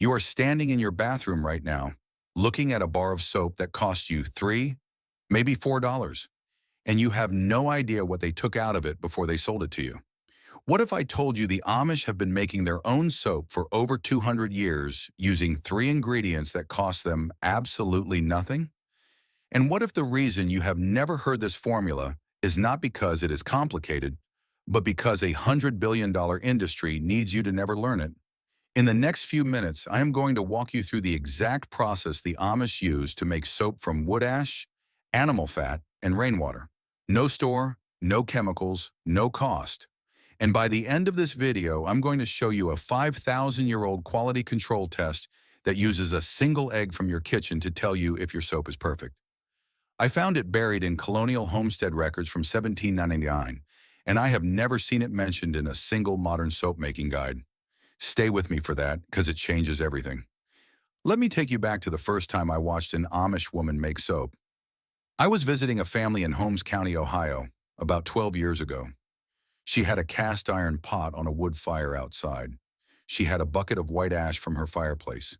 You are standing in your bathroom right now, looking at a bar of soap that cost you maybe $4, and you have no idea what they took out of it before they sold it to you. What if I told you the Amish have been making their own soap for over 200 years using three ingredients that cost them absolutely nothing? And what if the reason you have never heard this formula is not because it is complicated, but because a $100 billion industry needs you to never learn it? In the next few minutes, I am going to walk you through the exact process the Amish use to make soap from wood ash, animal fat, and rainwater. No store, no chemicals, no cost. And by the end of this video, I'm going to show you a 5,000-year-old quality control test that uses a single egg from your kitchen to tell you if your soap is perfect. I found it buried in colonial homestead records from 1799, and I have never seen it mentioned in a single modern soap-making guide. Stay with me for that, because it changes everything. Let me take you back to the first time I watched an Amish woman make soap. I was visiting a family in Holmes County, Ohio, about 12 years ago. She had a cast iron pot on a wood fire outside. She had a bucket of white ash from her fireplace.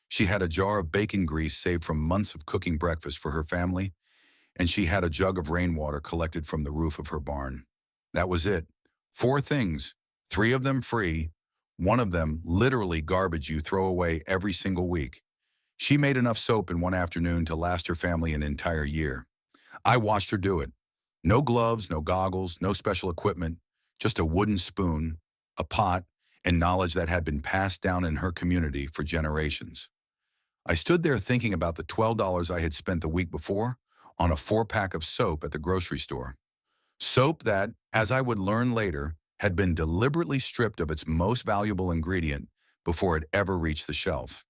She had a jar of bacon grease saved from months of cooking breakfast for her family, and she had a jug of rainwater collected from the roof of her barn. That was it. 4 things, 3 of them free, one of them literally garbage you throw away every single week. She made enough soap in one afternoon to last her family an entire year. I watched her do it. No gloves, no goggles, no special equipment, just a wooden spoon, a pot, and knowledge that had been passed down in her community for generations. I stood there thinking about the $12 I had spent the week before on a 4-pack of soap at the grocery store. Soap that, as I would learn later, had been deliberately stripped of its most valuable ingredient before it ever reached the shelf.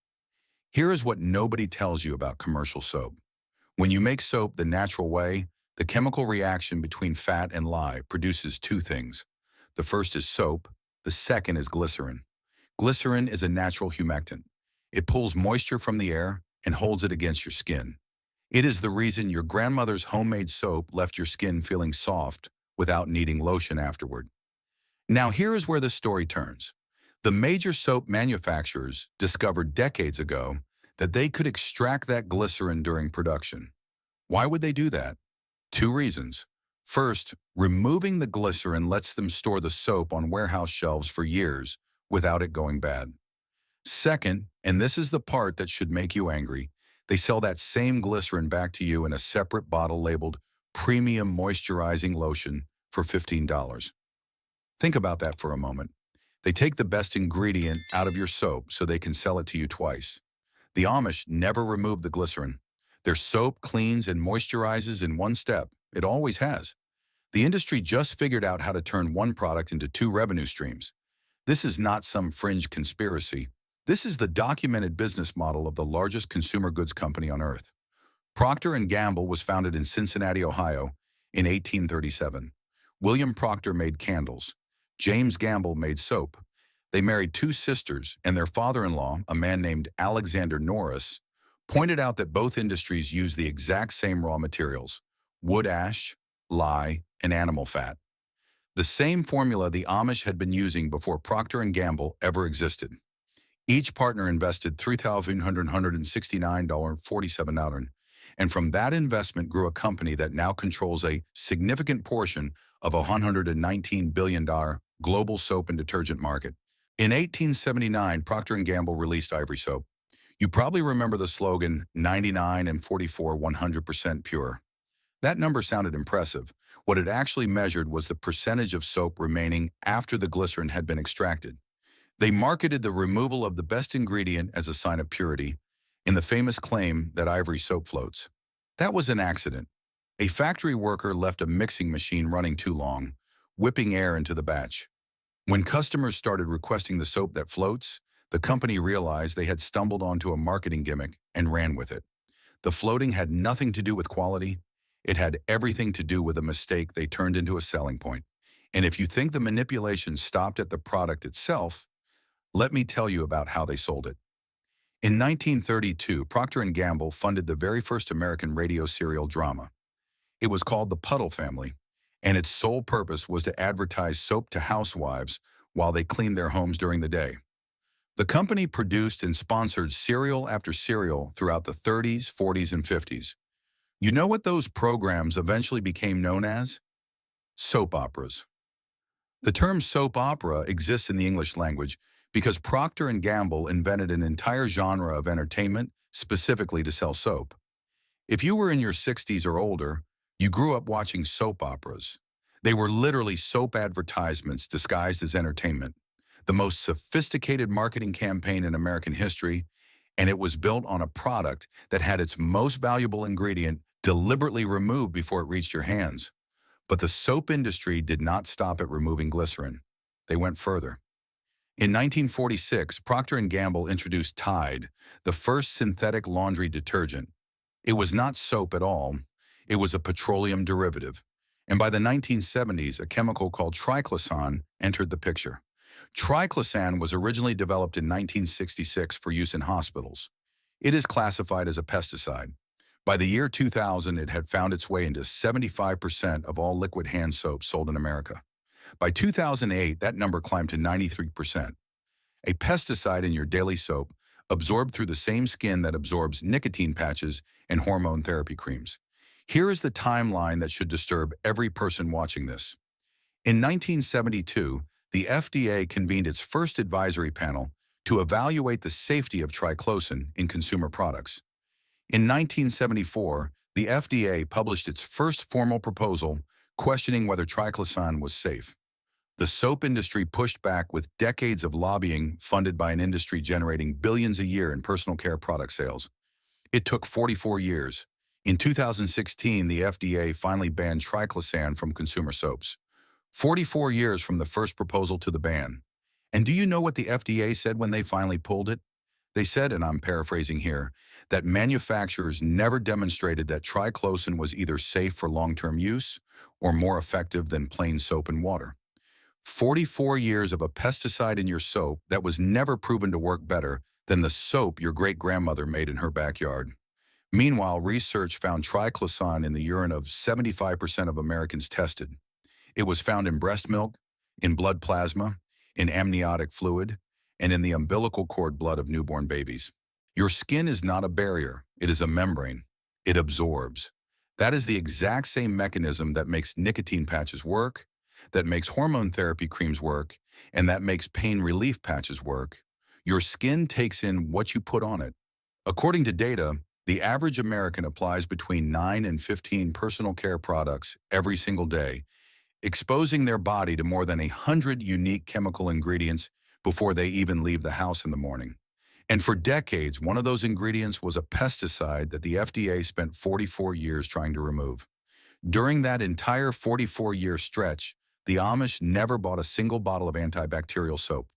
Here is what nobody tells you about commercial soap. When you make soap the natural way, the chemical reaction between fat and lye produces 2 things. The first is soap, the second is glycerin. Glycerin is a natural humectant. It pulls moisture from the air and holds it against your skin. It is the reason your grandmother's homemade soap left your skin feeling soft without needing lotion afterward. Now here is where the story turns. The major soap manufacturers discovered decades ago that they could extract that glycerin during production. Why would they do that? 2 reasons. First, removing the glycerin lets them store the soap on warehouse shelves for years without it going bad. Second, and this is the part that should make you angry, they sell that same glycerin back to you in a separate bottle labeled Premium Moisturizing Lotion for $15. Think about that for a moment. They take the best ingredient out of your soap so they can sell it to you twice. The Amish never remove the glycerin. Their soap cleans and moisturizes in one step. It always has. The industry just figured out how to turn one product into 2 revenue streams. This is not some fringe conspiracy. This is the documented business model of the largest consumer goods company on earth. Procter & Gamble was founded in Cincinnati, Ohio in 1837. William Procter made candles. James Gamble made soap. They married 2 sisters, and their father-in-law, a man named Alexander Norris, pointed out that both industries use the exact same raw materials: wood ash, lye, and animal fat. The same formula the Amish had been using before Procter & Gamble ever existed. Each partner invested $3,169.47, and from that investment grew a company that now controls a significant portion of a $119 billion global soap and detergent market. In 1879, Procter & Gamble released Ivory soap. You probably remember the slogan, 99 and 44, 100% pure. That number sounded impressive. What it actually measured was the percentage of soap remaining after the glycerin had been extracted. They marketed the removal of the best ingredient as a sign of purity in the famous claim that Ivory soap floats. That was an accident. A factory worker left a mixing machine running too long, whipping air into the batch. When customers started requesting the soap that floats, the company realized they had stumbled onto a marketing gimmick and ran with it. The floating had nothing to do with quality. It had everything to do with a mistake they turned into a selling point. And if you think the manipulation stopped at the product itself, let me tell you about how they sold it. In 1932, Procter & Gamble funded the very first American radio serial drama. It was called The Puddle Family, and its sole purpose was to advertise soap to housewives while they cleaned their homes during the day. The company produced and sponsored serial after serial throughout the 30s, 40s, and 50s. You know what those programs eventually became known as? Soap operas. The term soap opera exists in the English language because Procter and Gamble invented an entire genre of entertainment specifically to sell soap. If you were in your 60s or older, you grew up watching soap operas. They were literally soap advertisements disguised as entertainment, the most sophisticated marketing campaign in American history, and it was built on a product that had its most valuable ingredient deliberately removed before it reached your hands. But the soap industry did not stop at removing glycerin. They went further. In 1946, Procter and Gamble introduced Tide, the first synthetic laundry detergent. It was not soap at all. It was a petroleum derivative. And by the 1970s, a chemical called triclosan entered the picture. Triclosan was originally developed in 1966 for use in hospitals. It is classified as a pesticide. By the year 2000, it had found its way into 75% of all liquid hand soaps sold in America. By 2008, that number climbed to 93%. A pesticide in your daily soap absorbed through the same skin that absorbs nicotine patches and hormone therapy creams. Here is the timeline that should disturb every person watching this. In 1972, the FDA convened its first advisory panel to evaluate the safety of triclosan in consumer products. In 1974, the FDA published its first formal proposal questioning whether triclosan was safe. The soap industry pushed back with decades of lobbying funded by an industry generating billions a year in personal care product sales. It took 44 years. In 2016, the FDA finally banned triclosan from consumer soaps. 44 years from the first proposal to the ban. And do you know what the FDA said when they finally pulled it? They said, and I'm paraphrasing here, that manufacturers never demonstrated that triclosan was either safe for long-term use or more effective than plain soap and water. 44 years of a pesticide in your soap that was never proven to work better than the soap your great-grandmother made in her backyard. Meanwhile, research found triclosan in the urine of 75% of Americans tested. It was found in breast milk, in blood plasma, in amniotic fluid, and in the umbilical cord blood of newborn babies. Your skin is not a barrier, it is a membrane. It absorbs. That is the exact same mechanism that makes nicotine patches work, that makes hormone therapy creams work, and that makes pain relief patches work. Your skin takes in what you put on it. According to data, the average American applies between 9 and 15 personal care products every single day, exposing their body to more than 100 unique chemical ingredients before they even leave the house in the morning. And for decades, one of those ingredients was a pesticide that the FDA spent 44 years trying to remove. During that entire 44-year stretch, the Amish never bought a single bottle of antibacterial soap.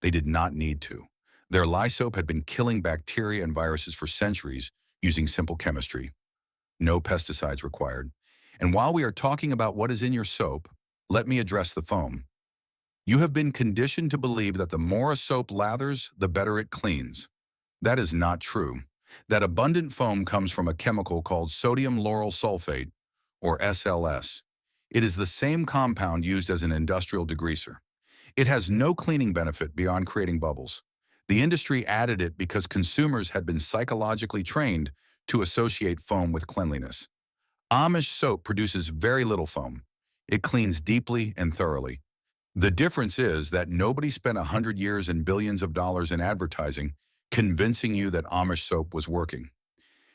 They did not need to. Their lye soap had been killing bacteria and viruses for centuries using simple chemistry. No pesticides required. And while we are talking about what is in your soap, let me address the foam. You have been conditioned to believe that the more a soap lathers, the better it cleans. That is not true. That abundant foam comes from a chemical called sodium lauryl sulfate, or SLS. It is the same compound used as an industrial degreaser. It has no cleaning benefit beyond creating bubbles. The industry added it because consumers had been psychologically trained to associate foam with cleanliness. Amish soap produces very little foam. It cleans deeply and thoroughly. The difference is that nobody spent 100 years and billions of dollars in advertising convincing you that Amish soap was working.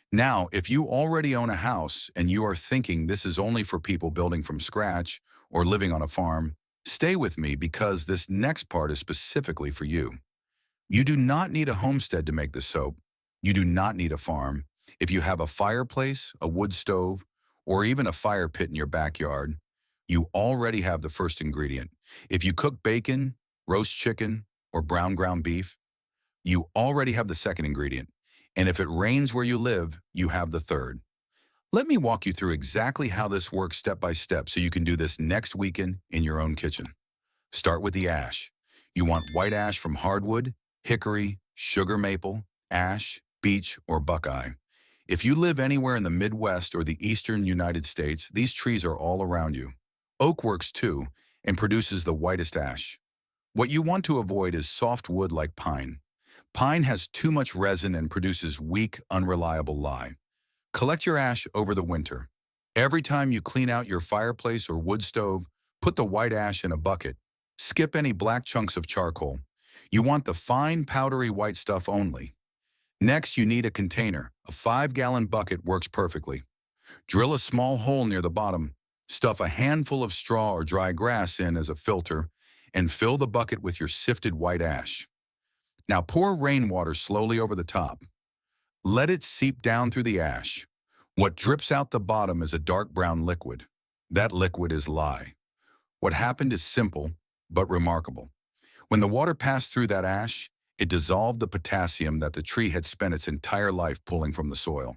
Now, if you already own a house and you are thinking this is only for people building from scratch or living on a farm, stay with me because this next part is specifically for you. You do not need a homestead to make this soap. You do not need a farm. If you have a fireplace, a wood stove, or even a fire pit in your backyard, you already have the first ingredient. If you cook bacon, roast chicken, or brown ground beef, you already have the second ingredient. And if it rains where you live, you have the third. Let me walk you through exactly how this works step by step so you can do this next weekend in your own kitchen. Start with the ash. You want white ash from hardwood, hickory, sugar maple, ash, beech, or buckeye. If you live anywhere in the Midwest or the eastern United States, these trees are all around you. Oak works too and produces the whitest ash. What you want to avoid is soft wood like pine. Pine has too much resin and produces weak, unreliable lye. Collect your ash over the winter. Every time you clean out your fireplace or wood stove, put the white ash in a bucket. Skip any black chunks of charcoal. You want the fine, powdery white stuff only. Next, you need a container. A 5-gallon bucket works perfectly. Drill a small hole near the bottom. Stuff a handful of straw or dry grass in as a filter, and fill the bucket with your sifted white ash. Now pour rainwater slowly over the top. Let it seep down through the ash. What drips out the bottom is a dark brown liquid. That liquid is lye. What happened is simple, but remarkable. When the water passed through that ash, it dissolved the potassium that the tree had spent its entire life pulling from the soil.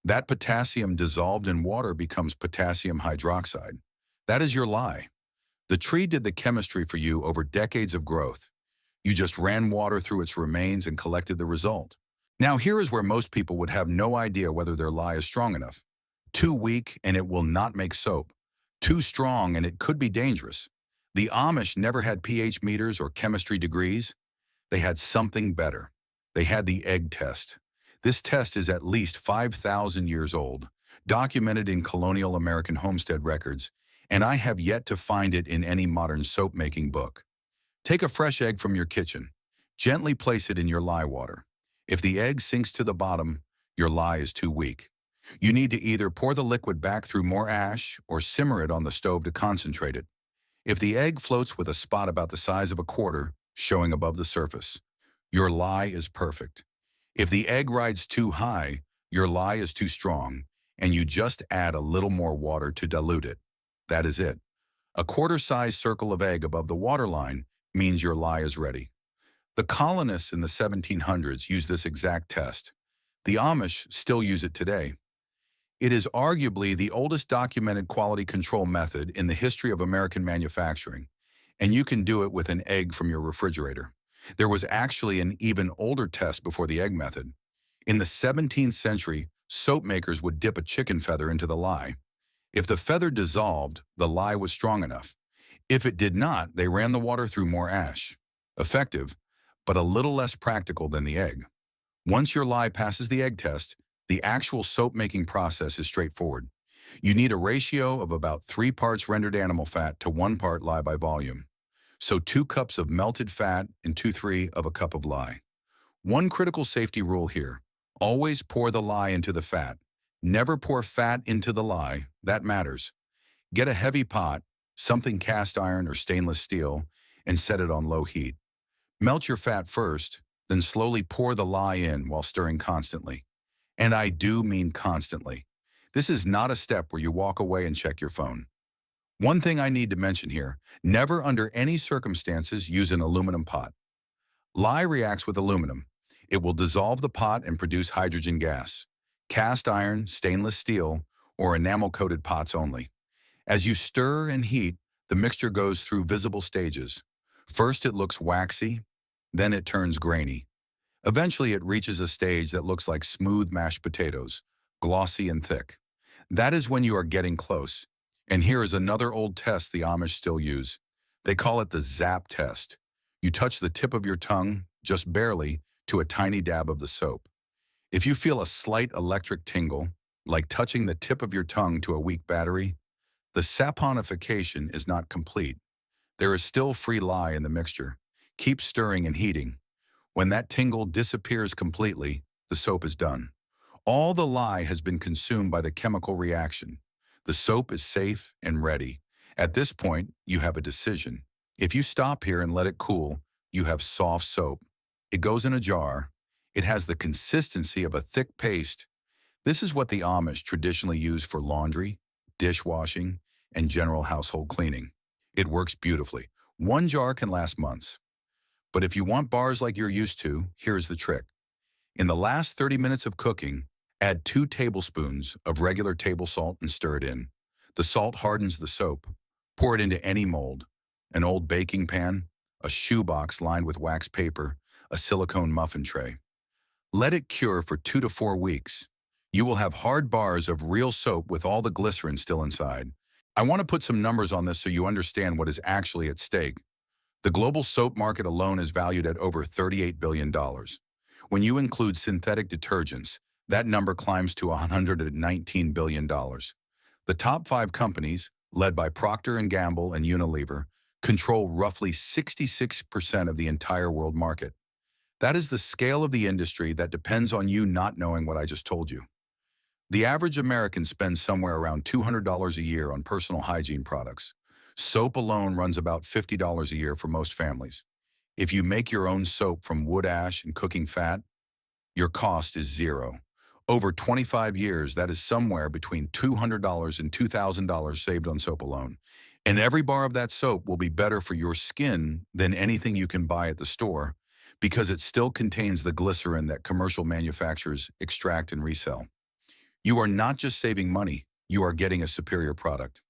That potassium dissolved in water becomes potassium hydroxide. That is your lye. The tree did the chemistry for you over decades of growth. You just ran water through its remains and collected the result. Now here is where most people would have no idea whether their lye is strong enough. Too weak and it will not make soap. Too strong and it could be dangerous. The Amish never had pH meters or chemistry degrees. They had something better. They had the egg test. This test is at least 5,000 years old, documented in colonial American homestead records, and I have yet to find it in any modern soap-making book. Take a fresh egg from your kitchen. Gently place it in your lye water. If the egg sinks to the bottom, your lye is too weak. You need to either pour the liquid back through more ash or simmer it on the stove to concentrate it. If the egg floats with a spot about the size of a quarter showing above the surface, your lye is perfect. If the egg rides too high, your lye is too strong, and you just add a little more water to dilute it. That is it. A quarter-sized circle of egg above the waterline means your lye is ready. The colonists in the 1700s used this exact test. The Amish still use it today. It is arguably the oldest documented quality control method in the history of American manufacturing, and you can do it with an egg from your refrigerator. There was actually an even older test before the egg method. In the 17th century, soap makers would dip a chicken feather into the lye. If the feather dissolved, the lye was strong enough. If it did not, they ran the water through more ash. Effective, but a little less practical than the egg. Once your lye passes the egg test, the actual soap-making process is straightforward. You need a ratio of about 3 parts rendered animal fat to 1 part lye by volume. So 2 cups of melted fat and 2/3 of a cup of lye. One critical safety rule here: always pour the lye into the fat. Never pour fat into the lye. That matters. Get a heavy pot, something cast iron or stainless steel, and set it on low heat. Melt your fat first, then slowly pour the lye in while stirring constantly. And I do mean constantly. This is not a step where you walk away and check your phone. One thing I need to mention here: never under any circumstances use an aluminum pot. Lye reacts with aluminum. It will dissolve the pot and produce hydrogen gas. Cast iron, stainless steel, or enamel-coated pots only. As you stir and heat, the mixture goes through visible stages. First it looks waxy, then it turns grainy. Eventually it reaches a stage that looks like smooth mashed potatoes, glossy and thick. That is when you are getting close. And here is another old test the Amish still use. They call it the zap test. You touch the tip of your tongue, just barely, to a tiny dab of the soap. If you feel a slight electric tingle, like touching the tip of your tongue to a weak battery, the saponification is not complete. There is still free lye in the mixture. Keep stirring and heating. When that tingle disappears completely, the soap is done. All the lye has been consumed by the chemical reaction. The soap is safe and ready. At this point, you have a decision. If you stop here and let it cool, you have soft soap. It goes in a jar. It has the consistency of a thick paste. This is what the Amish traditionally use for laundry, dishwashing, and general household cleaning. It works beautifully. One jar can last months. But if you want bars like you're used to, here's the trick. In the last 30 minutes of cooking, add 2 tablespoons of regular table salt and stir it in. The salt hardens the soap. Pour it into any mold: an old baking pan, a shoebox lined with wax paper, a silicone muffin tray. Let it cure for 2 to 4 weeks. You will have hard bars of real soap with all the glycerin still inside. I want to put some numbers on this so you understand what is actually at stake. The global soap market alone is valued at over $38 billion. When you include synthetic detergents, that number climbs to $119 billion. The top five companies, led by Procter& Gamble and Unilever, control roughly 66% of the entire world market. That is the scale of the industry that depends on you not knowing what I just told you. The average American spends somewhere around $200 a year on personal hygiene products. Soap alone runs about $50 a year for most families. If you make your own soap from wood ash and cooking fat, your cost is zero. Over 25 years, that is somewhere between $200 and $2,000 saved on soap alone. And every bar of that soap will be better for your skin than anything you can buy at the store because it still contains the glycerin that commercial manufacturers extract and resell. You are not just saving money, you are getting a superior product.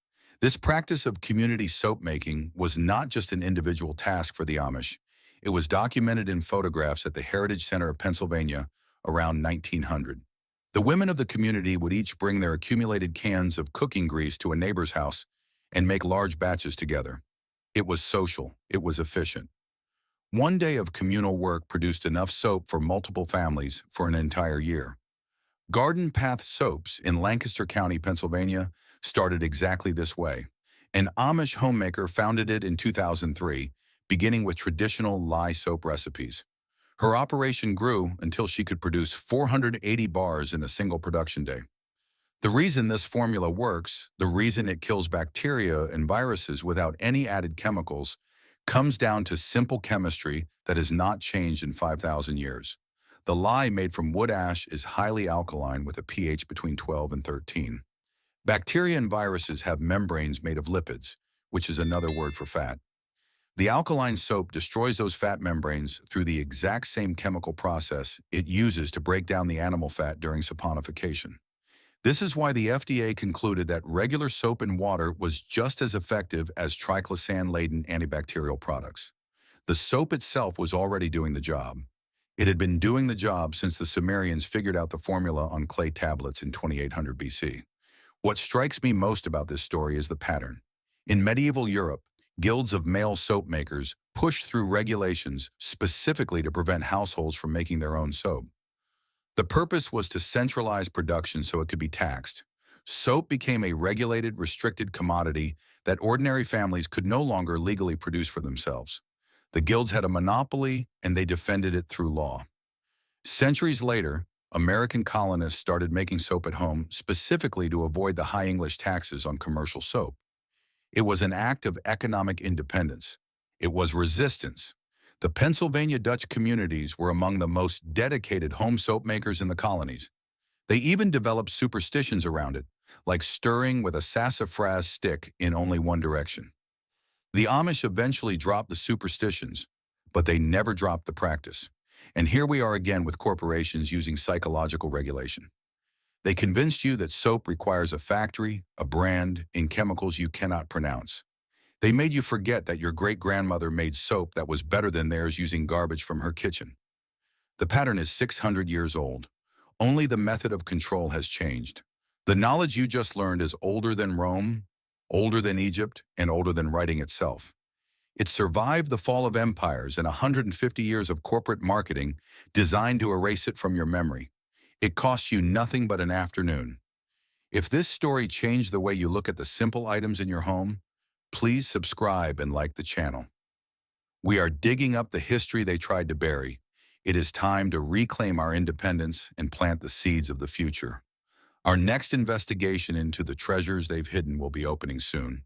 This practice of community soap making was not just an individual task for the Amish. It was documented in photographs at the Heritage Center of Pennsylvania around 1900. The women of the community would each bring their accumulated cans of cooking grease to a neighbor's house and make large batches together. It was social. It was efficient. One day of communal work produced enough soap for multiple families for an entire year. Garden Path Soaps in Lancaster County, Pennsylvania, started exactly this way. An Amish homemaker founded it in 2003, beginning with traditional lye soap recipes. Her operation grew until she could produce 480 bars in a single production day. The reason this formula works, the reason it kills bacteria and viruses without any added chemicals, comes down to simple chemistry that has not changed in 5,000 years. The lye made from wood ash is highly alkaline with a pH between 12 and 13. Bacteria and viruses have membranes made of lipids, which is another word for fat. The alkaline soap destroys those fat membranes through the exact same chemical process it uses to break down the animal fat during saponification. This is why the FDA concluded that regular soap and water was just as effective as triclosan-laden antibacterial products. The soap itself was already doing the job. It had been doing the job since the Sumerians figured out the formula on clay tablets in 2800 BC. What strikes me most about this story is the pattern. In medieval Europe, guilds of male soap makers pushed through regulations specifically to prevent households from making their own soap. The purpose was to centralize production so it could be taxed. Soap became a regulated, restricted commodity that ordinary families could no longer legally produce for themselves. The guilds had a monopoly, and they defended it through law. Centuries later, American colonists started making soap at home specifically to avoid the high English taxes on commercial soap. It was an act of economic independence. It was resistance. The Pennsylvania Dutch communities were among the most dedicated home soap makers in the colonies. They even developed superstitions around it, like stirring with a sassafras stick in only one direction. The Amish eventually dropped the superstitions, but they never dropped the practice. And here we are again with corporations using psychological regulation. They convinced you that soap requires a factory, a brand, and chemicals you cannot pronounce. They made you forget that your great-grandmother made soap that was better than theirs using garbage from her kitchen. The pattern is 600 years old. Only the method of control has changed. The knowledge you just learned is older than Rome, older than Egypt, and older than writing itself. It survived the fall of empires and 150 years of corporate marketing designed to erase it from your memory. It cost you nothing but an afternoon. If this story changed the way you look at the simple items in your home, please subscribe and like the channel. We are digging up the history they tried to bury. It is time to reclaim our independence and plant the seeds of the future. Our next investigation into the treasures they've hidden will be opening soon.